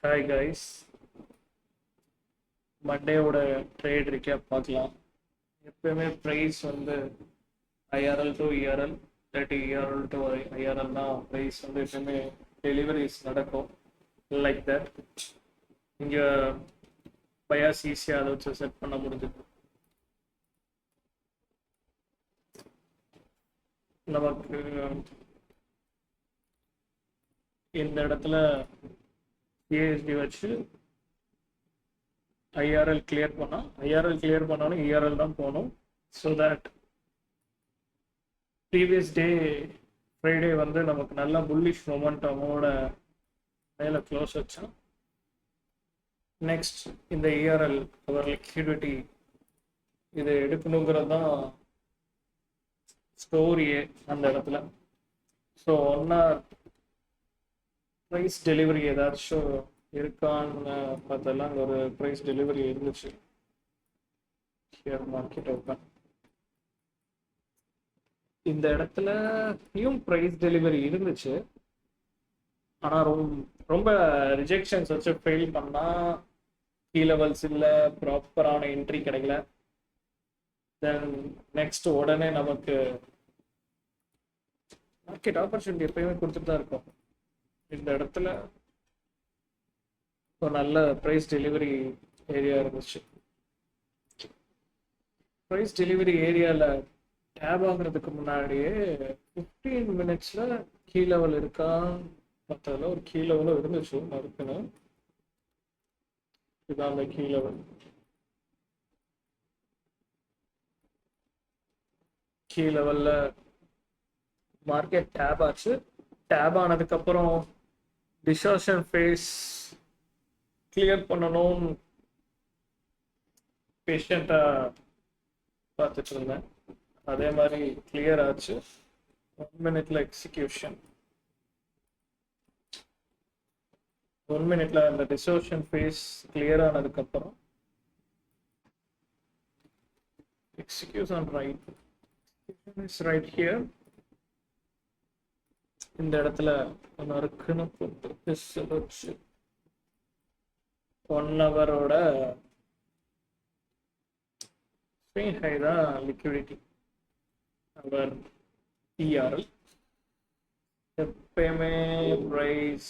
Hi guys, மண்டேவோட trade recap பார்க்கலாம். எப்பயுமே price வந்து ஐஆர்எல் டு இஆர்எல் இல்லாட்டி இஆர்எல் டு ஐஆர்எல் தான் ப்ரைஸ் வந்து எப்பயுமே டெலிவரிஸ் நடக்கும். லைக் தட் இங்கே பயாஸ் ஈஸியாக அதை வச்சு செட் பண்ண முடிஞ்சுது. நமக்கு இந்த இடத்துல ஏஎஸ்டி வச்சு ஐஆர்எல் கிளியர் பண்ணாலும் இஆர்எல் தான் போகணும். So that previous day Friday வந்து நமக்கு நல்ல புல்லிஷ் மொமெண்டமோட மேலே க்ளோஸ் வச்சோம். நெக்ஸ்ட் இந்த இஆர்எல் அவர் லிக்விடிட்டி இது எடுக்கணுங்கிறது தான் ஸ்டோரியே அந்த இடத்துல. ஸோ ஒன்னா ப்ரைஸ் டெலிவரி ஏதாச்சும் இருக்கான்னு பார்த்தெல்லாம் அங்கே ஒரு ப்ரைஸ் டெலிவரி இருந்துச்சு. ஷேர் மார்க்கெட் ஓப்பன் இந்த இடத்துலயும் ப்ரைஸ் டெலிவரி இருந்துச்சு. ஆனால் ரொம்ப ரிஜெக்ஷன்ஸ் வச்சு ஃபெயில் பண்ணால் கீ லெவல்ஸ் இல்லை, ப்ராப்பரான என்ட்ரி கிடைக்கல. தென் நெக்ஸ்ட் உடனே நமக்கு மார்க்கெட் ஆப்பர்ச்சுனிட்டி எப்பயுமே கொடுத்துட்டு தான் இருக்கும். இந்த இடத்துல ஒரு நல்ல ப்ரைஸ் டெலிவரி ஏரியா இருந்துச்சு. ப்ரைஸ் டெலிவரி ஏரியாவில் டேப் ஆகுறதுக்கு முன்னாடியே 15 மினிட்ஸில் கீ லெவல் இருக்கான்னு பார்த்ததில் ஒரு கீ லெவலும் இருந்துச்சு. இருக்குன்னு இதுதான் அந்த கீ லெவல். கீ லெவலில் மார்க்கெட் டேப் ஆச்சு. டேப் ஆனதுக்கப்புறம் டிஸ்டார்ஷன் ஃபேஸ் கிளியர் பண்ணணும்னு பேஷண்ட்டாக பார்த்துட்டு இருந்தேன். அதே மாதிரி கிளியர் ஆச்சு. 1 மினிட்ல எக்ஸிக்யூஷன். 1 மினிட்ல அந்த டிஸ்டார்ஷன் ஃபேஸ் கிளியர் ஆனதுக்கப்புறம் எக்ஸிக்யூஷன் இஸ் ரைட் ஹியர். இந்த இடத்துல ஒன்று இருக்குன்னு போட்டு 1 ஹவரோட ஸ்விங் ஹை தான் லிக்விடிட்டி. அவர் இஆர்எல் எப்பயுமே price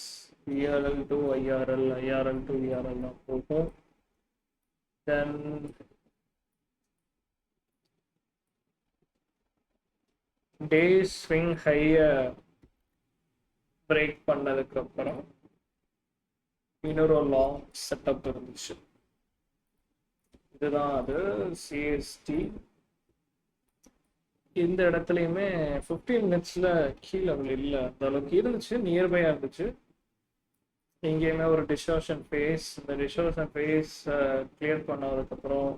ERL to IRL, IRL to ERL தான் போகும். தென் டே ஸ்விங் ஹையை பிரேக் பண்ணதுக்கு அப்புறம் இன்னொரு லாங் செட்டப் இருந்துச்சு. இதுதான் அது சிஎஸ்டி. இந்த இடத்துலையுமே 15 மினிட்ஸில் கீ லெவல் இல்லை, அந்த அளவுக்கு இருந்துச்சு, நியர்பையாக இருந்துச்சு. எங்கேயுமே ஒரு டிஸ்டார்ஷன் ஃபேஸ், இந்த டிஸ்டார்ஷன் ஃபேஸ் கிளியர் பண்ணதுக்கப்புறம்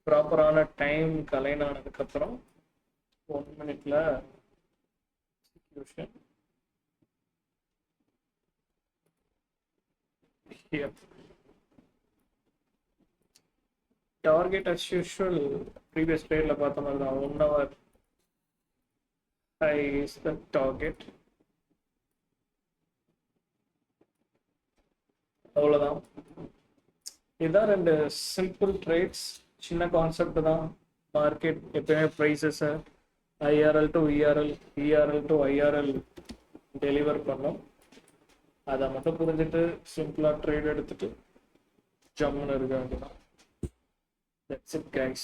ப்ராப்பரான டைம் கலைன் ஆனதுக்கப்புறம் 1 மினிட்ல execution. Target as usual previous ட்ரேட்ல பார்த்த மாதிரி தான். 1 hour high is the target. அவ்வளோதான். இதுதான் 2 சிம்பிள் ட்ரேட்ஸ். சின்ன கான்செப்ட் தான். மார்க்கெட் எப்பயுமே ப்ரைஸஸை IRL to ERL, ERL to IRL deliver பண்ணோம். அதை மட்டும் புரிஞ்சுட்டு சிம்பிளாக ட்ரேட் எடுத்துட்டு ஜம்முன்னு இருக்க வேண்டியதான். That's it guys.